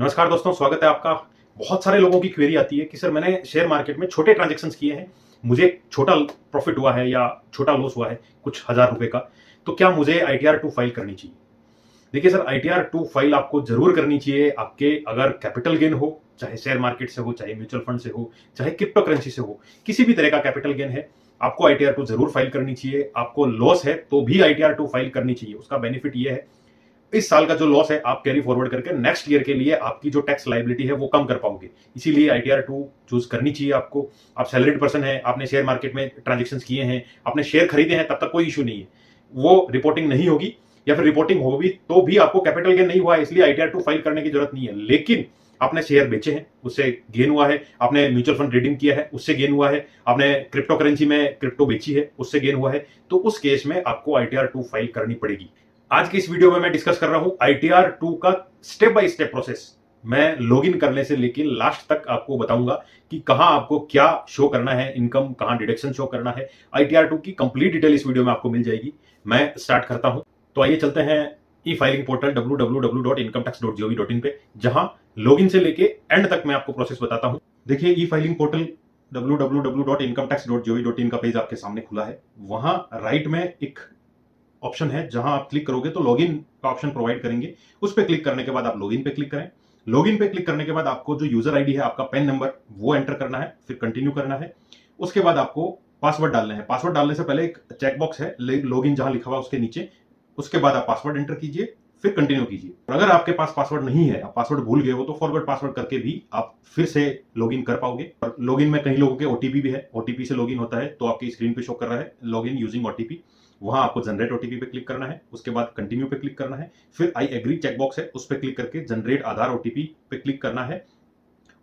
नमस्कार दोस्तों, स्वागत है आपका। बहुत सारे लोगों की क्वेरी आती है कि सर मैंने शेयर मार्केट में छोटे ट्रांजैक्शंस किए हैं, मुझे छोटा प्रॉफिट हुआ है या छोटा लॉस हुआ है कुछ हजार रुपए का, तो क्या मुझे आईटीआर 2 फाइल करनी चाहिए? देखिए सर, आईटीआर 2 फाइल आपको जरूर करनी चाहिए। आपके अगर कैपिटल गेन हो, चाहे शेयर मार्केट से हो, चाहे म्यूचुअल फंड से हो, चाहे क्रिप्टो करेंसी से हो, किसी भी तरह का कैपिटल गेन है, आपको आईटीआर 2 जरूर फाइल करनी चाहिए। आपको लॉस है तो भी आईटीआर 2 फाइल करनी चाहिए। उसका बेनिफिट ये है, इस साल का जो लॉस है आप कैरी फॉरवर्ड करके नेक्स्ट ईयर के लिए आपकी जो टैक्स लाइबिलिटी है वो कम कर पाओगे। इसीलिए आईटीआर 2 चूज करनी चाहिए आपको। आप सैलरीड पर्सन है, आपने शेयर मार्केट में ट्रांजेक्शन किए हैं, आपने शेयर खरीदे हैं, तब तक कोई इशू नहीं है, वो रिपोर्टिंग नहीं होगी, या फिर रिपोर्टिंग होगी तो भी आपको कैपिटल गेन नहीं हुआ है, इसलिए आईटीआर 2 फाइल करने की जरूरत नहीं है। लेकिन आपने शेयर बेचे हैं, उससे गेन हुआ है, आपने म्यूचुअल फंड रिडीम किया है, उससे गेन हुआ है, आपने क्रिप्टो करेंसी में क्रिप्टो बेची है, उससे गेन हुआ है, तो उस केस में आपको आईटीआर 2 फाइल करनी पड़ेगी। आज की इस वीडियो में मैं डिस्कस कर रहा हूं आईटीआर 2 का स्टेप बाय स्टेप प्रोसेस। मैं लॉगिन करने से लेकर लास्ट तक आपको बताऊंगा कि कहां आपको क्या शो करना है, इनकम कहां डिडक्शन शो करना है। आईटीआर 2 की कंप्लीट डिटेल इस वीडियो में आपको मिल जाएगी। मैं स्टार्ट करता हूं, तो आइए चलते हैं ई फाइलिंग पोर्टल www.incometax.gov.in पे, जहां लॉगिन से लेके एंड तक मैं आपको प्रोसेस बताता हूं। देखिए, ई फाइलिंग पोर्टल www.incometax.gov.in का पेज आपके सामने खुला है। वहां राइट में एक ऑप्शन है, जहां आप क्लिक करोगे तो लॉगिन का ऑप्शन प्रोवाइड करेंगे। उस पर क्लिक करने के बाद आप लॉगिन पे क्लिक करें। लॉगिन पे क्लिक करने के बाद आपको जो यूजर आईडी है, आपका पैन नंबर, वो एंटर करना है, फिर कंटिन्यू करना है। उसके बाद आपको पासवर्ड डालना है। पासवर्ड डालने से पहले एक चेकबॉक्स है लॉगिन जहां लिखा हुआ उसके नीचे, उसके बाद आप पासवर्ड एंटर कीजिए, फिर कंटिन्यू कीजिए। और अगर आपके पास पासवर्ड नहीं है, आप पासवर्ड भूल गए हो, तो फॉरवर्ड पासवर्ड करके भी आप फिर से लॉगिन कर पाओगे। और लॉगिन में कई लोगों के ओटीपी भी है, ओटीपी से लॉगिन होता है, तो आपकी स्क्रीन पे शो कर रहा है लॉगिन यूजिंग ओटीपी। वहां आपको जनरेट ओटीपी पे क्लिक करना है, उसके बाद कंटिन्यू पे क्लिक करना है, फिर आई एग्री चेकबॉक्स है, उस पर क्लिक करके जनरेट आधार ओटीपी पे क्लिक करना है,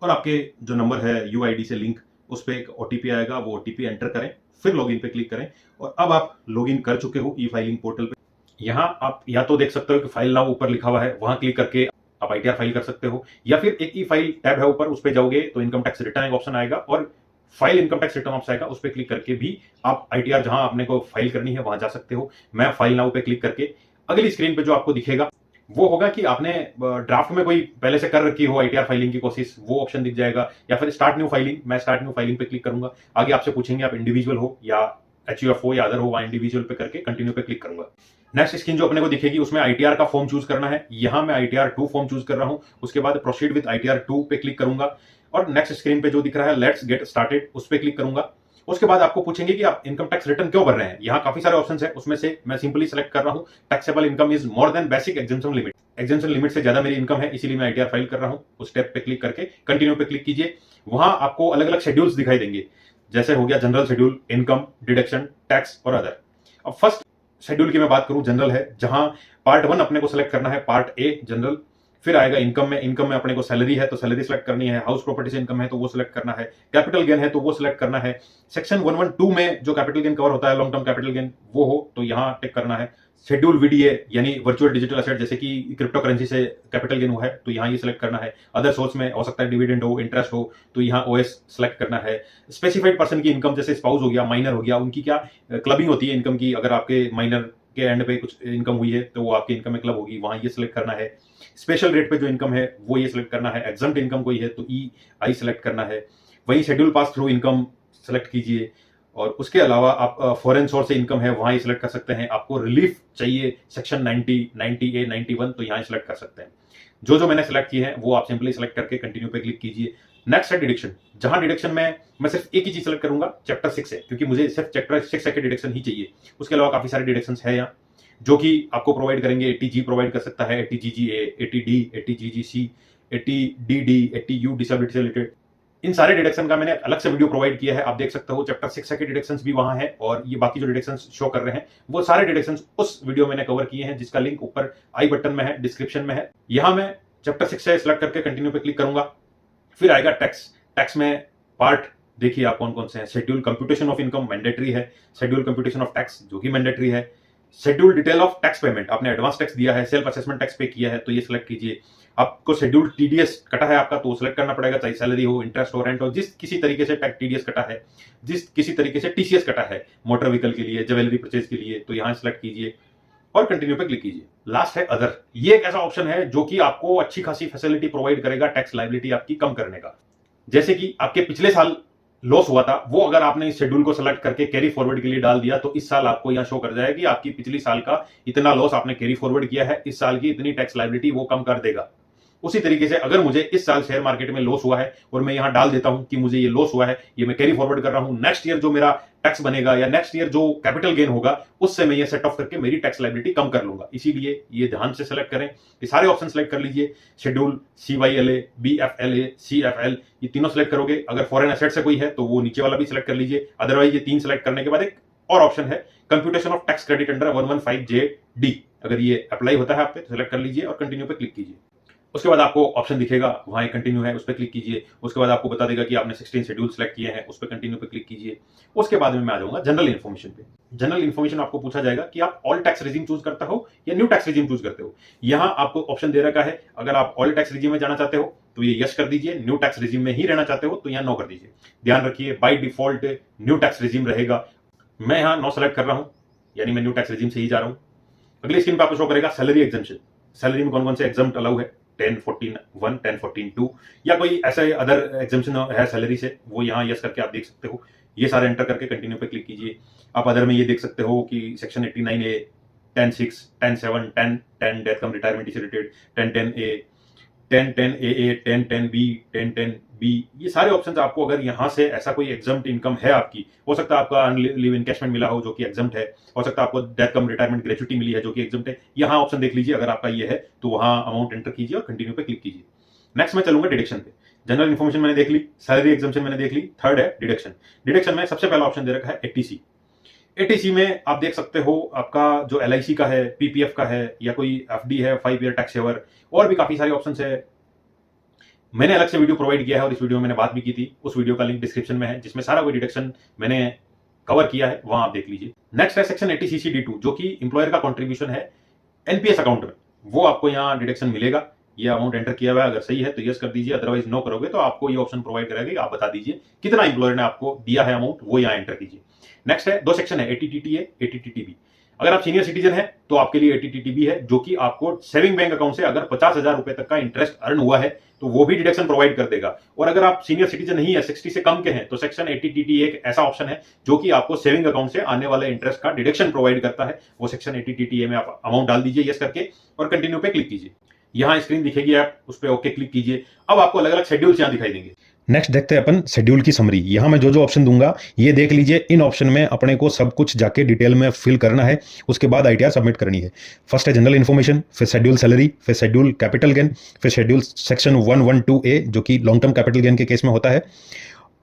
और आपके जो नंबर है यूआईडी से लिंक, उस पर एक ओटीपी आएगा, वो ओटीपी एंटर करें, फिर लॉगिन पे क्लिक करें। और अब आप लॉगिन कर चुके हो ई फाइलिंग पोर्टल पे। यहाँ आप या तो देख सकते हो कि फाइल नाउ ऊपर लिखा हुआ है, वहां क्लिक करके आप आईटीआर फाइल कर सकते हो, या फिर एक ई फाइल टैब है ऊपर, उस पर जाओगे तो इनकम टैक्स रिटर्न एक ऑप्शन आएगा, और file income tax return option आएगा, उस पर क्लिक करके भी आप आईटीआर जहां आपने को फाइल करनी है वहां जा सकते हो। मैं फाइल नाउ पे क्लिक करके अगली स्क्रीन पे जो आपको दिखेगा वो होगा कि आपने ड्राफ्ट में कोई पहले से कर रखी हो आईटीआर फाइलिंग की कोशिश, वो ऑप्शन दिख जाएगा, या फिर स्टार्ट न्यू फाइलिंग। मैं स्टार्ट न्यू फाइलिंग पे क्लिक करूंगा। आगे आपसे पूछेंगे आप इंडिविजुअल हो या एचयूएफ हो या अदर हो, वहां इंडिविजुअल पे करके कंटिन्यू पे क्लिक करूंगा। नेक्स्ट स्क्रीन जो अपने को दिखेगी उसमें आईटीआर का फॉर्म चूज करना है। यहां मैं आईटीआर 2 फॉर्म चूज कर रहा हूं। उसके बाद प्रोसीड विद आईटीआर 2 पे क्लिक करूंगा, और नेक्स्ट स्क्रीन पे जो दिख रहा है लेट्स गेट स्टार्टेड, उस पे क्लिक करूंगा। उसके बाद आपको पूछेंगे कि आप इनकम टैक्स रिटर्न क्यों भर रहे हैं। यहाँ काफी सारे ऑप्शंस हैं, उसमें से मैं सिंपली सेलेक्ट कर रहा हूं taxable income is more than basic exemption limit. Exemption limit से ज्यादा मेरी इनकम है, इसीलिए मैं आईटीआर फाइल कर रहा हूं। उस स्टेप पे क्लिक करके कंटिन्यू पे क्लिक कीजिए। वहां आपको अलग अलग शेड्यूल्स दिखाई देंगे, जैसे हो गया general schedule, income, deduction, tax और अदर। अब फर्स्ट शेड्यूल की मैं बात करूं, जनरल है, जहां पार्ट 1 अपने को सेलेक्ट करना है, पार्ट ए जनरल। फिर आएगा इनकम में, इनकम में अपने को सैलरी है तो सैलरी सेलेक्ट करनी है, हाउस प्रॉपर्टी से इनकम है तो वो सिलेक्ट करना है, कैपिटल गेन है तो वो सिलेक्ट करना है। सेक्शन 112 में जो कैपिटल गेन कवर होता है, लॉन्ग टर्म कैपिटल गेन, वो हो तो यहां टिक करना है। शेड्यूल वीडीए यानी वर्चुअल डिजिटल एसेट, जैसे कि क्रिप्टो करेंसी से कैपिटल गेन हुआ है तो यहाँ ये सिलेक्ट करना है। अदर सोर्स में हो सकता है डिविडेंड हो, इंटरेस्ट हो, तो यहाँ ओएस सिलेक्ट करना है। स्पेसिफाइड पर्सन की इनकम, जैसे स्पाउस हो गया, माइनर हो गया, उनकी क्या क्लबिंग होती है इनकम की, अगर आपके माइनर के एंड पे कुछ इनकम हुई है तो वो आपकी इनकम में क्लब होगी, वहां ये सिलेक्ट करना है। स्पेशल रेट पे जो इनकम है वो ये सिलेक्ट करना है। एग्जम्प्ट इनकम कोई है तो ई आई सिलेक्ट करना है। वही schedule pass through income select कीजिए। और उसके अलावा आप फॉरेन सोर्स से इनकम है वहां ही सिलेक्ट कर सकते हैं। आपको रिलीफ चाहिए सेक्शन 90, 90A, 91, तो यहाँ सिलेक्ट कर सकते हैं। जो जो मैंने सिलेक्ट किए हैं वो आप सिंपली सिलेक्ट करके कंटिन्यू पे क्लिक कीजिए। नेक्स्ट है डिडक्शन, जहां डिडक्शन में मैं सिर्फ एक ही चीज सिलेक्ट करूंगा, चैप्टर 6 है, क्योंकि मुझे सिर्फ चैप्टर 6 के डिडक्शन ही चाहिए। उसके अलावा काफी सारे डिडक्शंस है यहाँ जो कि आपको प्रोवाइड करेंगे। 80G प्रोवाइड कर सकता है, 80GGA, 80D, 80GGC, 80DD, 80U disability से रिलेटेड। इन सारे डिडक्शन का मैंने अलग से वीडियो प्रोवाइड किया है, आप देख सकते हो। चैप्टर 6 के डिडक्शंस भी वहां है, और ये बाकी जो डिडक्शंस शो कर रहे हैं वो सारे डिडक्शंस उस वीडियो मैंने कवर किए हैं, जिसका लिंक ऊपर आई बटन में है, डिस्क्रिप्शन में है। यहां मैं चैप्टर 6 से सिलेक्ट करके कंटिन्यू पे क्लिक करूंगा। फिर आएगा टैक्स। टैक्स में पार्ट देखिए आप कौन कौन से हैं। Schedule computation of income mandatory है, शेड्यूल कंप्यूटेशन ऑफ टैक्स जो कि मैंडेटरी है, schedule detail of tax payment, आपने एडवांस टैक्स दिया है, सेल्फ असेसमेंट टैक्स पे किया है तो ये सिलेक्ट कीजिए। आपको शेड्यूल टीडीएस कटा है आपका तो सिलेक्ट करना पड़ेगा, चाहे सैलरी हो, इंटरेस्ट हो, रेंट हो, जिस किसी तरीके से टैक्स टीडीएस कटा है, जिस किसी तरीके से टीसीएस कटा है मोटर व्हीकल के लिए, ज्वेलरी परचेज के लिए, तो यहाँ सिलेक्ट कीजिए। और कंटिन्यू पे क्लिक कीजिए। लास्ट है अदर। ये एक ऐसा ऑप्शन है जो कि आपको अच्छी खासी फैसिलिटी प्रोवाइड करेगा टैक्स लायबिलिटी आपकी कम करने का। जैसे कि आपके पिछले साल लॉस हुआ था, वो अगर आपने इस शेड्यूल को सेलेक्ट करके कैरी फॉरवर्ड के लिए डाल दिया तो इस साल आपको यहां शो कर जाएगा कि आपकी पिछली साल का इतना लॉस आपने कैरी फॉरवर्ड किया है, इस साल की इतनी टैक्स लायबिलिटी वो कम कर देगा। उसी तरीके से अगर मुझे इस साल शेयर मार्केट में लॉस हुआ है और मैं यहां डाल देता हूं कि मुझे ये लॉस हुआ है, ये मैं कैरी फॉरवर्ड कर रहा हूं, नेक्स्ट ईयर जो मेरा टैक्स बनेगा या नेक्स्ट ईयर जो कैपिटल गेन होगा उससे मैं ये सेट ऑफ करके मेरी टैक्स लायबिलिटी कम कर लूंगा। इसीलिए ये ध्यान से सेलेक्ट करें, ये सारे ऑप्शन सेलेक्ट कर लीजिए। शेड्यूल CYLA, BFLA, CFL, ये तीनों सेलेक्ट करोगे। अगर फॉरेन एसेट से कोई है तो वो नीचे वाला भी सिलेक्ट कर लीजिए। अदरवाइज ये 3 सेलेक्ट करने के बाद एक और ऑप्शन है computation of tax credit under 115JD, अगर ये अप्लाई होता है आप पे तो सेलेक्ट कर लीजिए और कंटिन्यू पे क्लिक कीजिए। उसके बाद आपको ऑप्शन दिखेगा, वहां एक कंटिन्यू है, उस पर क्लिक कीजिए। उसके बाद आपको बता देगा कि आपने 16 शेड्यूल सेलेक्ट किए हैं, उस पर कंटिन्यू पे क्लिक कीजिए। उसके बाद में मैं आ जाऊंगा जनरल इन्फॉर्मेशन पे। जनरल इन्फॉर्मेशन आपको पूछा जाएगा कि आप ऑल टैक्स रेजिम चूज करता हो या न्यू टैक्स रेजिम चूज करते हो। यहां आपको ऑप्शन दे रखा है, अगर आप ऑल टैक्स रेजिम में जाना चाहते हो तो ये यस कर दीजिए, न्यू टैक्स रेजिम में ही रहना चाहते हो तो यहां नो कर दीजिए। ध्यान रखिए by default new tax regime रहेगा। मैं यहां नो सेलेक्ट कर रहा हूं, यानी मैं न्यू टैक्स रेजिम से ही जा रहा हूं। अगली स्क्रीन पर आपको शो करेगा सैलरी एग्जम्पशन। सैलरी में कौन कौन से एग्जम्प्ट अलाउ है, 1014(1), 1014(2 या कोई ऐसे अदर एग्जम्पशन है सैलरी से, वो यहाँ यस करके आप देख सकते हो। ये सारे एंटर करके कंटिन्यू पे क्लिक कीजिए। आप अदर में ये देख सकते हो कि section 89A, 10(6), 10(7), 10(10) death come retirement is related, 10(10A), 10(10AA), 10(10B), 10(10B), ये सारे ऑप्शंस आपको अगर यहाँ से ऐसा कोई एग्जम्प्ट इनकम है आपकी, हो सकता है आपका अनलिव इनकैशमेंट मिला हो जो कि एग्जम्प्ट है, हो सकता है आपको डेथ कम रिटायरमेंट ग्रेच्युटी मिली है जो कि एग्जम्प्ट है, यहाँ ऑप्शन देख लीजिए। अगर आपका ये है तो वहाँ अमाउंट एंटर कीजिए और कंटिन्यू पे क्लिक कीजिए। नेक्स्ट मैं चलूंगा डिडक्शन पे। जनरल इन्फॉर्मेशन मैंने देख ली, सैलरी एग्जम्पशन मैंने देख ली, थर्ड है डिडक्शन। डिडक्शन में सबसे पहला ऑप्शन दे रखा है ATC। ATC में आप देख सकते हो आपका जो LIC का है, PPF का है या कोई FD है, 5 ईयर टैक्स सेवर, और भी काफी सारे ऑप्शन है। मैंने अलग से वीडियो प्रोवाइड किया है और इस वीडियो में मैंने बात भी की थी, उस वीडियो का लिंक डिस्क्रिप्शन में है जिसमें सारा कोई डिडक्शन मैंने कवर किया है, वहां आप देख लीजिए। नेक्स्ट है सेक्शन 80CC-D2 जो कि इंप्लॉयर का कंट्रीब्यूशन है NPS अकाउंट में, वो आपको यहाँ डिडक्शन मिलेगा। ये अमाउंट एंटर किया हुआ है, अगर सही है तो यस कर दीजिए, अदरवाइज नो करोगे तो आपको ये ऑप्शन प्रोवाइड करेगा, आप बता दीजिए कितना इंप्लॉयर ने आपको दिया है अमाउंट, वो यहाँ एंटर कीजिए। नेक्स्ट है 2 सेक्शन है, ATTTA, ATTTB। अगर आप सीनियर सिटीजन है तो आपके लिए ATTTB है जो कि आपको सेविंग बैंक अकाउंट से अगर 50,000 रुपए तक का इंटरेस्ट अर्न हुआ है तो वो भी डिडक्शन प्रोवाइड कर देगा। और अगर आप सीनियर सिटीजन नहीं है, 60 से कम के हैं, तो सेक्शन 80TT एक ऐसा ऑप्शन है जो कि आपको सेविंग अकाउंट से आने वाले इंटरेस्ट का डिडक्शन प्रोवाइड करता है। वो सेक्शन 80TTA में आप अमाउंट डाल दीजिए यस करके और कंटिन्यू पे क्लिक कीजिए। यहाँ स्क्रीन दिखेगी, आप उस पर ओके क्लिक कीजिए। अब आपको अलग अलग शेड्यूल्स यहाँ दिखाई देंगे। नेक्स्ट देखते हैं अपन शेड्यूल की समरी। यहां मैं जो जो ऑप्शन दूंगा ये देख लीजिए, इन ऑप्शन में अपने को सब कुछ जाके डिटेल में फिल करना है, उसके बाद ITR सबमिट करनी है। फर्स्ट है जनरल इन्फॉर्मेशन, फिर शेड्यूल सैलरी, फिर शेड्यूल कैपिटल गेन, फिर शेड्यूल सेक्शन 112A जो कि लॉन्ग टर्म कैपिटल गेन के केस में होता है,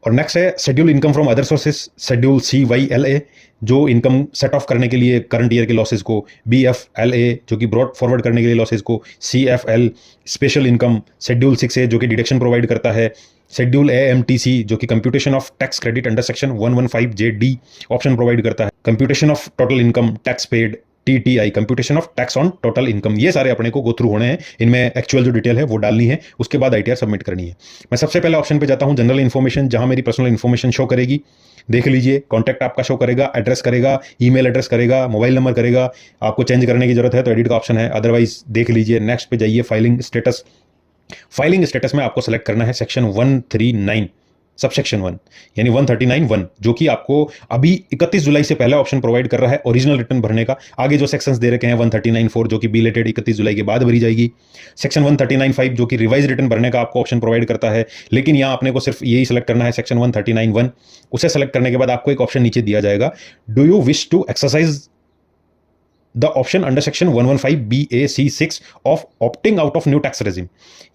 और नेक्स्ट है schedule income from other sources, schedule CYLA जो इनकम सेट ऑफ करने के लिए करंट ईयर के लॉसेज को, BFLA जो कि ब्रॉड फॉरवर्ड करने के लिए लॉसेज को, CFL special income, schedule 6A जो कि डिडक्शन प्रोवाइड करता है, शेड्यूल AMTC जो कि computation of tax credit under section 115JD option provide करता है, computation of total income tax paid, TTI computation of tax on total income. ये सारे अपने को गो थ्रू होने हैं, इनमें एक्चुअल जो डिटेल है वो डालनी है, उसके बाद ITR सबमिट करनी है। मैं सबसे पहले ऑप्शन पे जाता हूं जनरल इन्फॉर्मेशन, जहां मेरी पर्सनल इन्फॉर्मेशन शो करेगी। देख लीजिए, कॉन्टैक्ट आपका शो करेगा, एड्रेस करेगा, ईमेल एड्रेस करेगा, मोबाइल नंबर करेगा। आपको चेंज करने की जरूरत है तो एडिट का ऑप्शन है, अदरवाइज देख लीजिए। नेक्स्ट पे जाइए, फाइलिंग स्टेटस। फाइलिंग स्टेटस में आपको सेलेक्ट करना है सेक्शन 139 सबसेक्शन 1 यानी 139(1) जो कि आपको अभी 31 जुलाई से पहला ऑप्शन प्रोवाइड कर रहा है ओरिजिनल रिटर्न भरने का। आगे जो सेक्शंस दे रखे हैं 139(4) जो कि बिलेटेड 31 जुलाई के बाद भरी जाएगी, सेक्शन 139(5) जो कि रिवाइज रिटर्न भरने का आपको ऑप्शन प्रोवाइड करता है, लेकिन यहाँ अपने को सिर्फ यही सेलेक्ट करना है सेक्शन 139(1). उसे सेलेक्ट करने के बाद आपको एक ऑप्शन नीचे दिया जाएगा, do you wish to exercise the option under section 115BAC6 of opting out of new tax regime.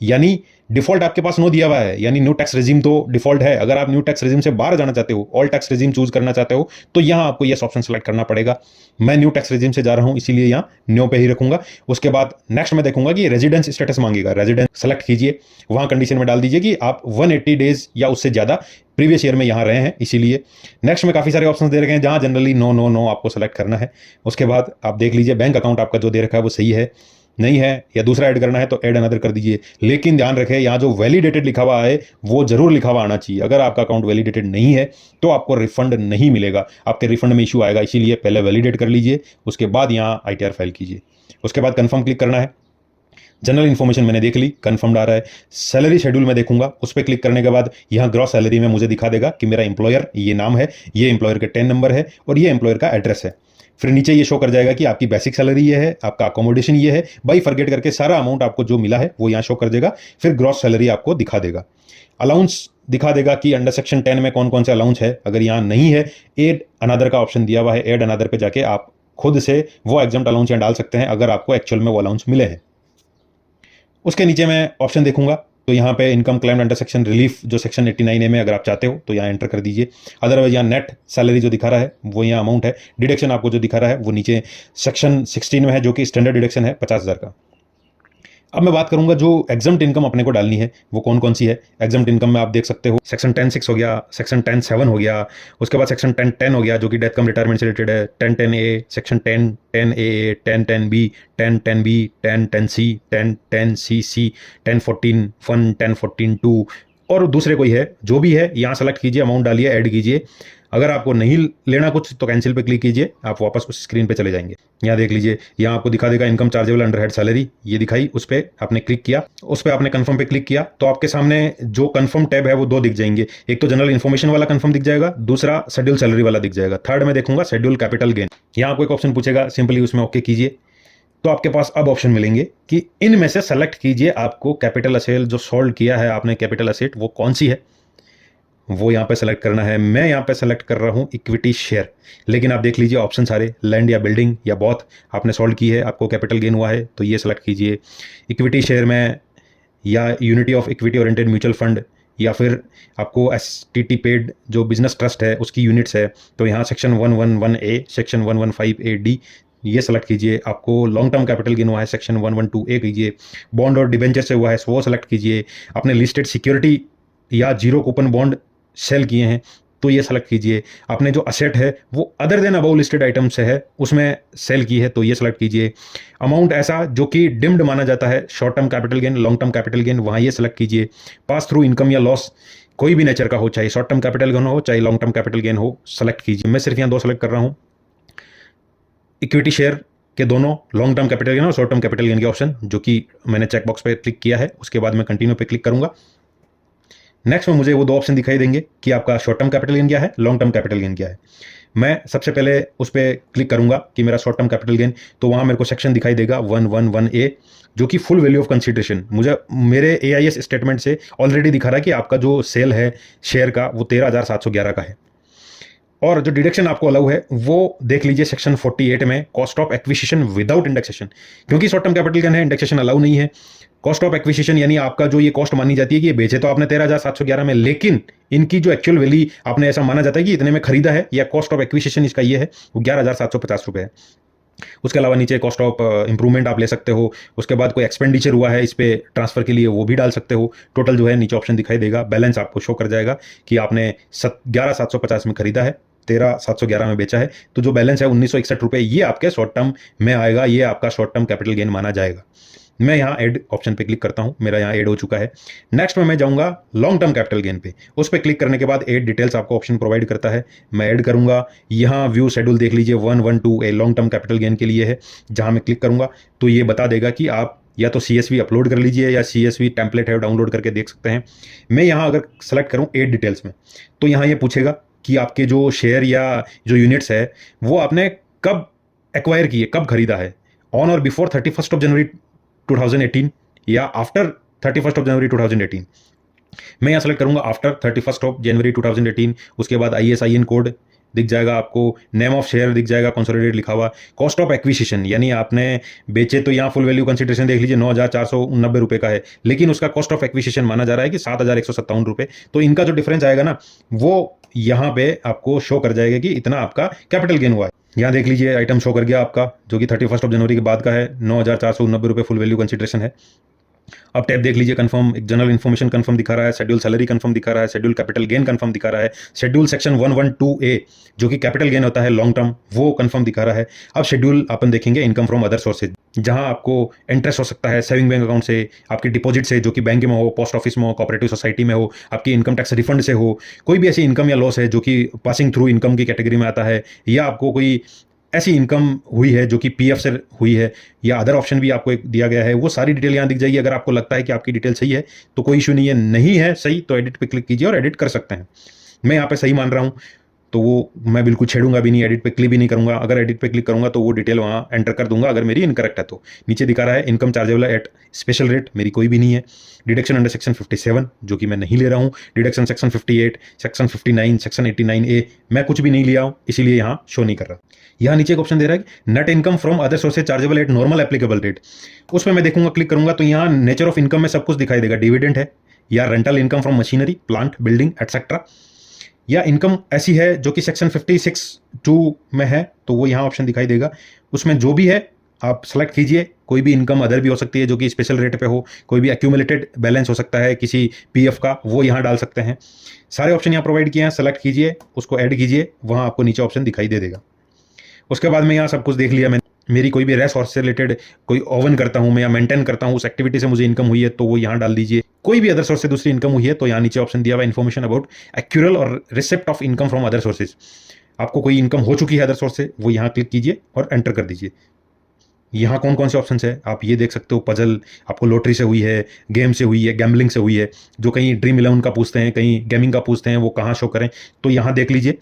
यानी डिफॉल्ट आपके पास नो दिया हुआ है, यानी न्यू टैक्स रेजिम तो डिफॉल्ट है। अगर आप न्यू टैक्स रेजिम से बाहर जाना चाहते हो, ऑल टैक्स रेजिम चूज करना चाहते हो, तो यहां आपको यस ऑप्शन सेलेक्ट करना पड़ेगा। मैं न्यू टैक्स रेजिम से जा रहा हूं, इसीलिए यहां न्यू पे ही रखूंगा। उसके बाद नेक्स्ट में देखूंगा कि रेजिडेंस स्टेटस मांगेगा, रेजिडेंस सेलेक्ट कीजिए। वहां कंडीशन में डाल दीजिए कि आप 180 डेज या उससे ज्यादा प्रीवियस ईयर में यहां रहे हैं, इसीलिए। नेक्स्ट में काफी सारे ऑप्शंस दे रखे हैं, जहां जनरली नो नो नो आपको सेलेक्ट करना है। उसके बाद आप देख लीजिए बैंक अकाउंट आपका जो दे रखा है वो सही है। नहीं है या दूसरा ऐड करना है तो ऐड अनदर कर दीजिए। लेकिन ध्यान रखें, यहाँ जो वैलिडेटेड लिखा हुआ है वो जरूर लिखा हुआ आना चाहिए। अगर आपका अकाउंट वैलिडेटेड नहीं है तो आपको रिफंड नहीं मिलेगा, आपके रिफंड में इशू आएगा। इसीलिए पहले वैलिडेट कर लीजिए, उसके बाद यहाँ ITR फाइल कीजिए। उसके बाद कन्फर्म क्लिक करना है। जनरल इन्फॉर्मेशन मैंने देख ली, कन्फर्म्ड आ रहा है। सैलरी शेड्यूल में देखूंगा, उस पर क्लिक करने के बाद यहाँ ग्रॉस सैलरी में मुझे दिखा देगा कि मेरा एम्प्लॉयर ये नाम है, ये एम्प्लॉयर का 10 नंबर है और ये एम्प्लॉयर का एड्रेस है। फिर नीचे ये शो कर जाएगा कि आपकी बेसिक सैलरी ये है, आपका अकोमोडेशन ये है। बाई फॉरगेट करके सारा अमाउंट आपको जो मिला है वो यहाँ शो कर देगा। फिर ग्रॉस सैलरी आपको दिखा देगा। अलाउंस दिखा देगा कि अंडर सेक्शन 10 में कौन कौन से अलाउंस है। अगर यहाँ नहीं है, एड अनदर का ऑप्शन दिया हुआ है, एड अनदर पे जाके आप खुद से वो एग्जम्प्ट अलाउंस यहाँ डाल सकते हैं अगर आपको एक्चुअल में वो अलाउंस मिले हैं। उसके नीचे मैं ऑप्शन देखूंगा तो यहाँ पे income claimed under section relief जो सेक्शन 89A में अगर आप चाहते हो तो यहाँ एंटर कर दीजिए। अदरवाइज यहाँ नेट सैलरी जो दिखा रहा है वो यहाँ अमाउंट है। डिडक्शन आपको जो दिखा रहा है वो नीचे सेक्शन 16 में है, जो कि स्टैंडर्ड डिडक्शन है 50,000 का। अब मैं बात करूंगा जो एग्जम्प्ट इनकम अपने को डालनी है वो कौन कौन सी है। एग्जम्प्ट इनकम में आप देख सकते हो सेक्शन 10(6) हो गया, सेक्शन 10(7) हो गया, उसके बाद सेक्शन 10(10) हो गया जो कि डेथ कम रिटायरमेंट से रिलेटेड है, 10(10)A, section 10(10)AA, 10(10)B, 10(10)B, 10(10)C, 10(10)CC, 10(14) 1, 10(14)2 और दूसरे कोई है। जो भी है यहाँ सेलेक्ट कीजिए, अमाउंट डालिए, ऐड कीजिए। अगर आपको नहीं लेना कुछ तो कैंसिल पे क्लिक कीजिए, आप वापस उस स्क्रीन पे चले जाएंगे। यहाँ देख लीजिए, यहाँ आपको दिखा देगा income chargeable under head salary, ये दिखाई, उस पर आपने क्लिक किया, उस पर आपने कंफर्म पे क्लिक किया तो आपके सामने जो कंफर्म टैब है वो दो दिख जाएंगे। एक तो जनरल इन्फॉर्मेशन वाला कंफर्म दिख जाएगा, दूसरा शेड्यूल सैलरी वाला दिख जाएगा। थर्ड में देखूंगा शेड्यूल कैपिटल गेन। यहाँ आपको एक ऑप्शन पूछेगा, सिंपली उसमें ओके कीजिए तो आपके पास अब ऑप्शन मिलेंगे कि इनमें से सेलेक्ट कीजिए आपको कैपिटल असेट जो सोल्ड किया है आपने कैपिटल असेट वो कौन सी है, वो यहाँ पे सेलेक्ट करना है। मैं यहाँ पे सेलेक्ट कर रहा हूँ इक्विटी शेयर। लेकिन आप देख लीजिए ऑप्शन सारे लैंड या बिल्डिंग या बॉथ आपने सोल्ड की है, आपको कैपिटल गेन हुआ है तो ये सेलेक्ट कीजिए। इक्विटी शेयर में या unity of equity oriented mutual fund या फिर आपको STT पेड जो बिजनेस ट्रस्ट है उसकी यूनिट्स है तो यहाँ सेक्शन 111A, सेक्शन 115AD ये सेलेक्ट कीजिए। आपको लॉन्ग टर्म कैपिटल गेन हुआ है सेक्शन 112A कीजिए। बॉन्ड और डिबेंचर से हुआ है वो सेलेक्ट कीजिए। अपने लिस्टेड सिक्योरिटी या जीरो कूपन बॉन्ड सेल किए हैं तो ये सेलेक्ट कीजिए। आपने जो असेट है वो other than above listed item से है उसमें सेल की है तो ये सेलेक्ट कीजिए। अमाउंट ऐसा जो कि डिम्ड माना जाता है, short term capital gain, long term capital gain, वहाँ ये सेलेक्ट कीजिए। पास थ्रू इनकम या लॉस कोई भी नेचर का हो, चाहे शॉर्ट टर्म कैपिटल गेन हो चाहे लॉन्ग टर्म कैपिटल गेन हो, सेलेक्ट कीजिए। मैं सिर्फ यहाँ दो सेलेक्ट कर रहा हूँ, इक्विटी शेयर के दोनों, लॉन्ग टर्म कैपिटल गेन और शॉर्ट टर्म कैपिटल गेन के ऑप्शन, जो कि मैंने चेकबॉक्स पे क्लिक किया है। उसके बाद मैं कंटिन्यू पे क्लिक करूंगा। नेक्स्ट में मुझे वो दो ऑप्शन दिखाई देंगे कि आपका शॉर्ट टर्म कैपिटल गेन क्या है, लॉन्ग टर्म कैपिटल गेन क्या है। मैं सबसे पहले उस पर क्लिक करूंगा कि मेरा शॉर्ट टर्म कैपिटल गेन, तो वहां मेरे को सेक्शन दिखाई देगा 111A जो कि फुल वैल्यू ऑफ कंसीडरेशन मुझे मेरे AIS स्टेटमेंट से ऑलरेडी दिखा रहा है कि आपका जो सेल है शेयर का वो 13,711 का है। और जो डिडक्शन आपको अलाउ है वो देख लीजिए सेक्शन 48 में, cost of acquisition without indexation. क्योंकि शॉर्ट टर्म कैपिटल गेन है, इंडेक्सेशन अलाउ नहीं है। कॉस्ट ऑफ एक्विजिशन यानी आपका जो ये कॉस्ट मानी जाती है कि ये बेचे तो आपने 13,711 में, लेकिन इनकी जो एक्चुअल वैल्यू आपने ऐसा माना जाता है कि इतने में खरीदा है, या कॉस्ट ऑफ एक्विजिशन इसका ये है वो 11,750 रुपये है। उसके अलावा नीचे कॉस्ट ऑफ इंप्रूवमेंट आप ले सकते हो। उसके बाद कोई एक्सपेंडिचर हुआ है इस पे ट्रांसफर के लिए वो भी डाल सकते हो। टोटल जो है नीचे ऑप्शन दिखाई देगा, बैलेंस आपको शो कर जाएगा कि आपने 11,750 में खरीदा है, 13,711 में बेचा है, तो जो बैलेंस है 1,961 रुपये ये आपके शॉर्ट टर्म में आएगा, ये आपका शॉर्ट टर्म कैपिटल गेन माना जाएगा। मैं यहाँ ऐड ऑप्शन पे क्लिक करता हूँ, मेरा यहाँ ऐड हो चुका है। नेक्स्ट में मैं जाऊँगा लॉन्ग टर्म कैपिटल गेन पे, उस पर क्लिक करने के बाद ऐड डिटेल्स आपको ऑप्शन प्रोवाइड करता है, मैं ऐड करूँगा। यहाँ व्यू शेड्यूल देख लीजिए 112A long term capital gain के लिए है। जहाँ मैं क्लिक करूँगा तो ये बता देगा कि आप या तो CSV अपलोड कर लीजिए या CSV टेम्पलेट है डाउनलोड करके देख सकते हैं। मैं यहाँ अगर सेलेक्ट करूँ ऐड डिटेल्स में तो यहाँ ये पूछेगा कि आपके जो शेयर या जो यूनिट्स है वो आपने कब एक्वायर किए, कब खरीदा है, ऑन और बिफोर 31 जनवरी 2018 या आफ्टर 31 जनवरी 2018। मैं यहाँ सेलेक्ट करूंगा आफ्टर 31 जनवरी 2018। उसके बाद ISIN कोड दिख जाएगा आपको, नेम ऑफ शेयर दिख जाएगा कंसोलिडेटेड लिखा हुआ। कॉस्ट ऑफ एक्विजिशन यानी आपने बेचे तो यहाँ फुल वैल्यू कंसिडरेशन देख लीजिए 9,490 रुपये का है, लेकिन उसका कॉस्ट ऑफ एक्विजिशन माना जा रहा है कि 7,157 रुपये। तो इनका जो डिफरेंस आएगा ना वो यहाँ पे आपको शो कर जाएगा कि इतना आपका कैपिटल गेन हुआ है। यहाँ देख लीजिए आइटम शो कर गया आपका, जो कि 31 जनवरी के बाद का है, 9,490 रुपये फुल वैल्यू कंसिडरेशन है। अब टैब देख लीजिए, कंफर्म एक जनरल इन्फॉर्मेशन कंफर्म दिखा रहा है, शेड्यूल सैलरी कंफर्म दिखा रहा है, शेड्यूल कैपिटल गेन कंफर्म दिखा रहा है, शेड्यूल सेक्शन 112A जो कि कैपिटल गेन होता है लॉन्ग टर्म, वो कंफर्म दिखा रहा है। अब शेड्यूल अपन देखेंगे इनकम फ्रॉम अदर सोर्सेज, जहां आपको इंटरेस्ट हो सकता है सेविंग बैंक अकाउंट से, आपकी डिपॉजिट से जो कि बैंक में हो, पोस्ट ऑफिस में हो, कोऑपरेटिव सोसाइटी में हो, आपकी इनकम टैक्स रिफंड से हो, कोई भी ऐसी इनकम या लॉस है जो कि पासिंग थ्रू इनकम की कैटेगरी में आता है, या आपको कोई ऐसी इनकम हुई है जो कि पीएफ से हुई है, या अदर ऑप्शन भी आपको एक दिया गया है, वो सारी डिटेल यहाँ दिख जाएगी। अगर आपको लगता है कि आपकी डिटेल सही है तो कोई इशू नहीं है, नहीं है सही तो एडिट पे क्लिक कीजिए और एडिट कर सकते हैं। मैं यहाँ पे सही मान रहा हूँ तो वो मैं बिल्कुल छेड़ूंगा भी नहीं, एडिट पे क्लिक भी नहीं करूंगा। अगर एडिट पे क्लिक करूंगा तो वो डिटेल वहाँ एंटर कर दूंगा अगर मेरी इनकरेक्ट है तो। नीचे दिखा रहा है income chargeable at special rate, मेरी कोई भी नहीं है। डिडक्शन अंडर सेक्शन 57 जो कि मैं नहीं ले रहा हूँ, deduction section 58, section 59, section 89A मैं कुछ भी नहीं लिया हूँ, इसीलिए यहाँ शो नहीं कर रहा। यहाँ नीचे एक ऑप्शन दे रहा है net income from other sources chargeable eight normal applicable rate, उसमें मैं देखूंगा, क्लिक करूंगा तो यहाँ नेचर ऑफ इनकम में सब कुछ दिखाई देगा। डिविडेंड है या rental income from machinery, plant, building etcetera, या इनकम ऐसी है जो कि सेक्शन 56(2) में है तो वो यहाँ ऑप्शन दिखाई देगा। उसमें जो भी है आप सेलेक्ट कीजिए, कोई भी इनकम अदर भी हो सकती है जो कि स्पेशल रेट पे हो, कोई भी एक्यूमुलेटेड बैलेंस हो सकता है किसी पीएफ का, वो यहाँ डाल सकते हैं। सारे ऑप्शन यहाँ प्रोवाइड किए हैं, सेलेक्ट कीजिए, उसको ऐड कीजिए, वहाँ आपको नीचे ऑप्शन दिखाई दे देगा। उसके बाद में यहाँ सब कुछ देख लिया मैंने, मेरी कोई भी रेस हॉर्स से रिलेटेड कोई ओवन करता हूँ मैं या मेंटेन करता हूँ, उस एक्टिविटी से मुझे इनकम हुई है तो वो यहाँ डाल दीजिए। कोई भी अदर सोर्स से दूसरी इनकम हुई है तो यहाँ नीचे ऑप्शन दिया हुआ इन्फॉर्मेशन अबाउट एक्यूरल और receipt of income from other sources. आपको कोई इनकम हो चुकी है अदर सोर्स से, वो यहाँ क्लिक कीजिए और एंटर कर दीजिए। यहाँ कौन कौन से ऑप्शन है आप ये देख सकते हो। पजल आपको लॉटरी से हुई है, गेम से हुई है, गैम्बलिंग से हुई है, जो कहीं ड्रीम 11 का पूछते हैं, कहीं गेमिंग का पूछते हैं, वो कहाँ शो करें तो यहाँ देख लीजिए,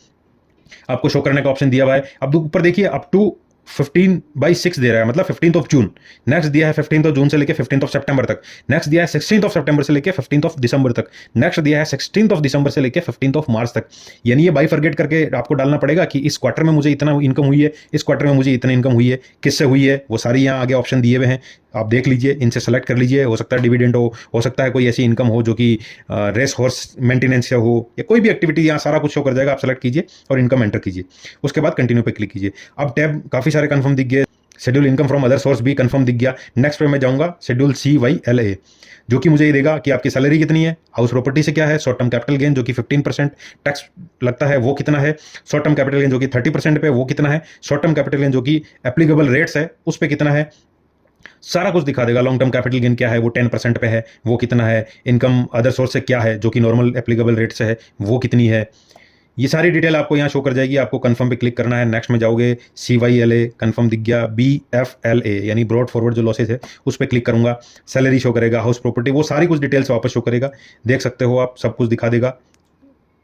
आपको शो करने का ऑप्शन दिया हुआ है। अब ऊपर देखिए अप टू 15/6 दे रहा है, मतलब 15 जून। नेक्स्ट दिया है 15 जून से लेकर 15 सितंबर तक। नेक्स्ट दिया है 16 सितंबर से लेकर 15 दिसंबर तक। नेक्स्ट दिया है 16 दिसंबर से लेकर 15 मार्च तक। यानी ये बाइफरगेट करके आपको डालना पड़ेगा कि इस क्वार्टर में मुझे इतना इनकम हुई है, इस क्वार्टर में मुझे इतनी इनकम हुई है, किससे हुई है, वो सारी यहाँ आगे ऑप्शन दिए हुए हैं, आप देख लीजिए, इनसे सेलेक्ट कर लीजिए। हो सकता है डिविडेंड हो सकता है कोई ऐसी इनकम हो जो कि रेस हॉर्स मेंटेनेंस से हो, या कोई भी एक्टिविटी, यहाँ सारा कुछ शो कर जाएगा। आप सेलेक्ट कीजिए और इनकम एंटर कीजिए, उसके बाद कंटिन्यू पे क्लिक कीजिए। अब टैब काफ़ी सारे कंफर्म दिख गए, schedule income from other source भी कंफर्म दिख गया। नेक्स्ट पे मैं जाऊंगा शेड्यूल CYLA जो कि मुझे ये देगा कि आपकी सैलरी कितनी है, हाउस प्रॉपर्टी से क्या है, शॉर्ट टर्म कैपिटल गेन जो कि 15% टैक्स लगता है वो कितना है, शॉर्ट टर्म कैपिटल गेन जो कि 30% पे वो कितना है, शॉर्ट टर्म कैपिटल गेन जो कि एप्लीकेबल रेट्स है उस पे कितना है, सारा कुछ दिखा देगा। लॉन्ग टर्म कैपिटल गेन क्या है वो 10% पे है वो कितना है, इनकम अदर सोर्स से क्या है जो कि नॉर्मल एप्लीकेबल रेट से है वो कितनी है, ये सारी डिटेल आपको यहाँ शो कर जाएगी। आपको कंफर्म पे क्लिक करना है, नेक्स्ट में जाओगे, CYLA कंफर्म दिख गया, BFLA यानी ब्रॉड फॉरवर्ड जो लॉसेज है उस पर क्लिक करूंगा, सैलरी शो करेगा, हाउस प्रॉपर्टी, वो सारी कुछ डिटेल्स वापस शो करेगा, देख सकते हो आप, सब कुछ दिखा देगा।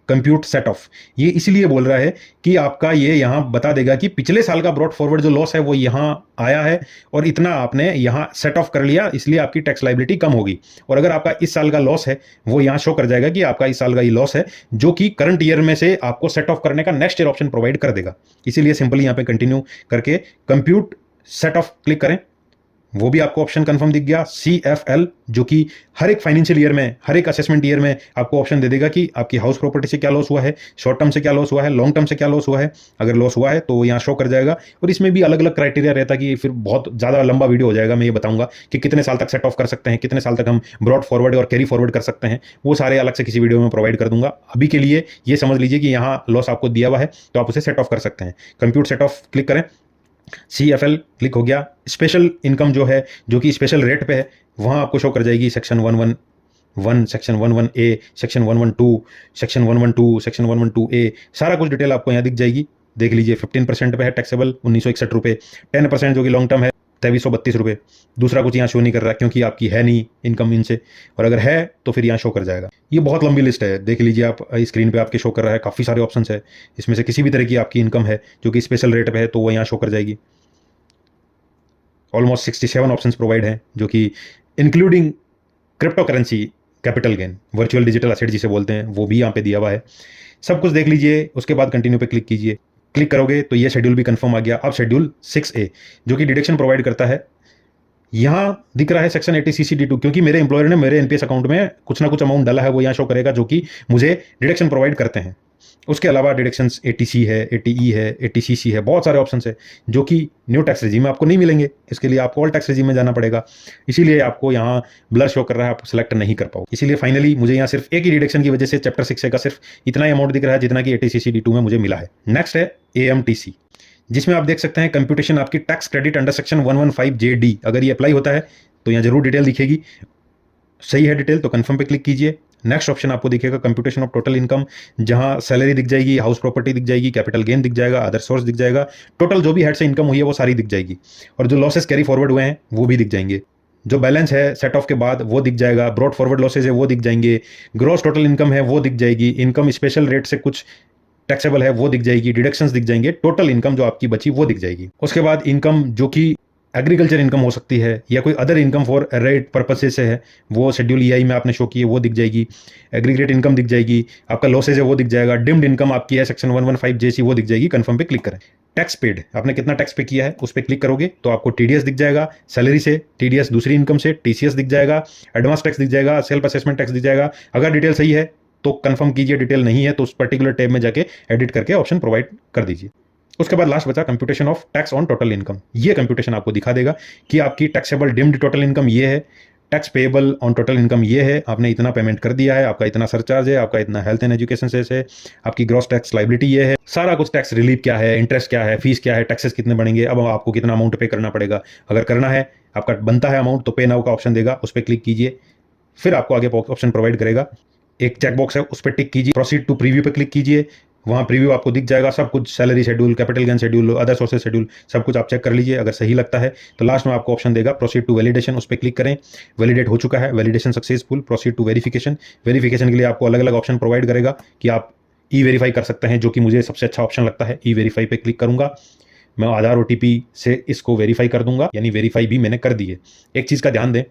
कंप्यूट सेट ऑफ, ये इसलिए बोल रहा है कि आपका ये यहाँ बता देगा कि पिछले साल का ब्रॉड फॉरवर्ड जो लॉस है वो यहाँ आया है और इतना आपने यहाँ सेट ऑफ कर लिया, इसलिए आपकी टैक्स लायबिलिटी कम होगी। और अगर आपका इस साल का लॉस है वो यहाँ शो कर जाएगा कि आपका इस साल का ये लॉस है, जो कि करंट ईयर में से आपको सेट ऑफ करने का नेक्स्ट ईयर ऑप्शन प्रोवाइड कर देगा। इसीलिए सिंपली यहाँ पे कंटिन्यू करके कंप्यूट सेट ऑफ क्लिक करें, वो भी आपको ऑप्शन कंफर्म दिख गया। CFL जो कि हर एक फाइनेंशियल ईयर में, हर एक असेसमेंट ईयर में आपको ऑप्शन दे देगा कि आपकी हाउस प्रॉपर्टी से क्या लॉस हुआ है, शॉर्ट टर्म से क्या लॉस हुआ है, लॉन्ग टर्म से क्या लॉस हुआ है। अगर लॉस हुआ है तो यहाँ शो कर जाएगा। और इसमें भी अलग अलग क्राइटेरिया रहता है कि फिर बहुत ज़्यादा लंबा वीडियो हो जाएगा, मैं ये बताऊंगा कि कितने साल तक सेट ऑफ कर सकते हैं, कितने साल तक हम ब्रॉड फॉरवर्ड और कैरी फॉरवर्ड कर सकते हैं, वो सारे अलग से किसी वीडियो में प्रोवाइड कर दूंगा। अभी के लिए ये समझ लीजिए कि यहाँ लॉस आपको दिया हुआ है तो आप उसे सेट ऑफ कर सकते हैं। कंप्यूट सेट ऑफ क्लिक करें, CFL क्लिक हो गया। स्पेशल इनकम जो है जो कि स्पेशल रेट पे है वहाँ आपको शो कर जाएगी section 111, section 11A, section 112, section 112, section 112A, सारा कुछ डिटेल आपको यहाँ दिख जाएगी। देख लीजिए 15% पे है टैक्सेबल 1961 रुपये, 10% जो कि लॉन्ग टर्म है 2332 रुपये। दूसरा कुछ यहाँ शो नहीं कर रहा क्योंकि आपकी है नहीं इनकम इनसे, और अगर है तो फिर यहाँ शो कर जाएगा। ये बहुत लंबी लिस्ट है, देख लीजिए आप, स्क्रीन पे आपके शो कर रहा है, काफ़ी सारे ऑप्शंस है। इसमें से किसी भी तरह की आपकी इनकम है जो कि स्पेशल रेट पे है तो वो यहाँ शो कर जाएगी। ऑलमोस्ट 67 ऑप्शंस प्रोवाइड हैं जो कि including crypto currency capital gain, virtual digital asset जिसे बोलते हैं, वो भी यहाँ पे दिया हुआ है। सब कुछ देख लीजिए, उसके बाद कंटिन्यू पे क्लिक कीजिए। क्लिक करोगे तो ये शेड्यूल भी कंफर्म आ गया। अब शेड्यूल 6A जो कि डिडक्शन प्रोवाइड करता है, यहाँ दिख रहा है सेक्शन 80 CCD2, क्योंकि मेरे एम्प्लॉयर ने मेरे NPS अकाउंट में कुछ ना कुछ अमाउंट डाला है, वो यहाँ शो करेगा जो कि मुझे डिडक्शन प्रोवाइड करते हैं। उसके अलावा डिडक्शंस एटीसी है, एटीई है, एटीसीसी है, बहुत सारे ऑप्शंस है जो कि न्यू टैक्स रेजिम में आपको नहीं मिलेंगे। इसके लिए आपको ऑल टैक्स रेजिम में जाना पड़ेगा, इसीलिए आपको यहाँ ब्लर शो कर रहा है, आप सिलेक्ट नहीं कर पाओ। इसीलिए फाइनली मुझे यहाँ सिर्फ एक ही डिडक्शन की वजह से चैप्टर 6 का सिर्फ इतना ही अमाउंट दिख रहा है जितना कि एटीसीसी D2 में मुझे मिला है। नेक्स्ट है एएमटीसी, जिसमें आप देख सकते हैं कंप्यूटेशन आपकी tax credit under section 115JD, अगर ये अप्लाई होता है तो यहाँ जरूर डिटेल दिखेगी। सही है डिटेल तो कंफर्म पे क्लिक कीजिए। नेक्स्ट ऑप्शन आपको दिखेगा कंप्यूटेशन ऑफ टोटल इनकम, जहां सैलरी दिख जाएगी, हाउस प्रॉपर्टी दिख जाएगी, कैपिटल गेन दिख जाएगा, अदर सोर्स दिख जाएगा, टोटल जो भी हेड से इनकम हुई है वो सारी दिख जाएगी, और जो लॉसेस कैरी फॉरवर्ड हुए हैं वो भी दिख जाएंगे। जो बैलेंस है सेट ऑफ के बाद वो दिख जाएगा, ब्रॉड फॉरवर्ड लॉसेज है वो दिख जाएंगे, ग्रॉस टोटल इनकम है वो दिख जाएगी, इनकम स्पेशल रेट से कुछ टैक्सेबल है वो दिख जाएगी, डिडक्शंस दिख जाएंगे, टोटल इनकम जो आपकी बची वो दिख जाएगी। उसके बाद इनकम जो कि एग्रीकल्चर इनकम हो सकती है या कोई other income for rate purposes से है वो शेड्यूल ईआई में आपने शो की है वो दिख जाएगी, एग्रीगेट इनकम दिख जाएगी, आपका लॉसेज है वो दिख जाएगा, डिम्ड इनकम आपकी है सेक्शन 115JC वो दिख जाएगी। कंफर्म पे क्लिक करें। टैक्स पेड, आपने कितना टैक्स पे किया है उस पर क्लिक करोगे तो आपको टीडीएस दिख जाएगा, सैलरी से, टीडीएस दूसरी इनकम से, टीसीएस दिख जाएगा, एडवांस टैक्स दिख जाएगा, सेल्फ असेसमेंट टैक्स दिख जाएगा। अगर डिटेल सही है तो कंफर्म कीजिए, डिटेल नहीं है तो उस पर्टिकुलर टैब में जाके एडिट करके ऑप्शन प्रोवाइड कर दीजिए। उसके बाद लास्ट बचा computation of tax on total income. ये कंप्यूटेशन आपको दिखा देगा कि आपकी टैक्सेबल डिम्ड टोटल इनकम ये है, tax payable on total income ये है, आपने इतना पेमेंट कर दिया है, आपका इतना सरचार्ज है, आपका इतना हेल्थ एंड एजुकेशन सेस है, आपकी ग्रॉस टैक्स लाइबिलिटी ये है, सारा कुछ टैक्स रिलीफ क्या है, इंटरेस्ट क्या है, फीस क्या है, टैक्सेस कितने बढ़ेंगे, अब आपको कितना अमाउंट पे करना पड़ेगा। अगर करना है, आपका बनता है अमाउंट, तो पे नाउ का ऑप्शन देगा, उस पर क्लिक कीजिए। फिर आपको आगे ऑप्शन प्रोवाइड करेगा, एक चेकबॉक्स है उस पर टिक कीजिए, प्रोसीड टू प्रीव्यू पे क्लिक कीजिए, वहाँ प्रीव्यू आपको दिख जाएगा सब कुछ, salary schedule, capital gain schedule, other sources schedule, सब कुछ आप चेक कर लीजिए। अगर सही लगता है तो लास्ट में आपको ऑप्शन देगा प्रोसीड टू वैलिडेशन, उस पर क्लिक करें। वैलिडेट हो चुका है, validation successful, proceed to verification. Verification के लिए आपको अलग अलग ऑप्शन प्रोवाइड करेगा कि आप ई वेरीफाई कर सकते हैं, जो कि मुझे सबसे अच्छा ऑप्शन लगता है। ई वेरीफाई पे क्लिक करूंगा, मैं आधार OTP से इसको वेरीफाई कर दूंगा, यानी वेरीफाई भी मैंने कर दी है। एक चीज़ का ध्यान दें,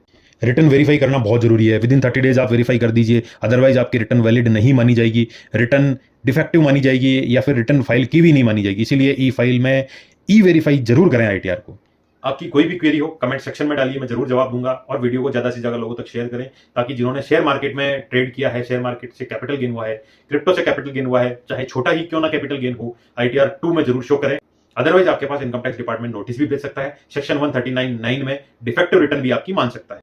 रिटर्न वेरीफाई करना बहुत जरूरी है, विद इन 30 डेज आप वेरीफाई कर दीजिए, अदरवाइज आपकी रिटर्न वैलिड नहीं मानी जाएगी, रिटर्न डिफेक्टिव मानी जाएगी या फिर रिटर्न फाइल की भी नहीं मानी जाएगी। इसीलिए ई फाइल में ई वेरीफाई जरूर करें ITR को। आपकी कोई भी क्वेरी हो कमेंट सेक्शन में डालिए, मैं जरूर जवाब दूंगा, और वीडियो को ज्यादा से ज्यादा लोगों तक शेयर करें, ताकि जिन्होंने शेयर मार्केट में ट्रेड किया है, शेयर मार्केट से कैपिटल गेन हुआ है, क्रिप्टो से कैपिटल गेन हुआ है, चाहे छोटा ही क्यों ना कैपिटल गेन हो, ITR 2 में जरूर शो करें। अदरवाइज आपके पास इनकम टैक्स डिपार्टमेंट नोटिस भी भेज सकता है, सेक्शन 139(9) में डिफेक्टिव रिटर्न भी आपकी मान सकता है।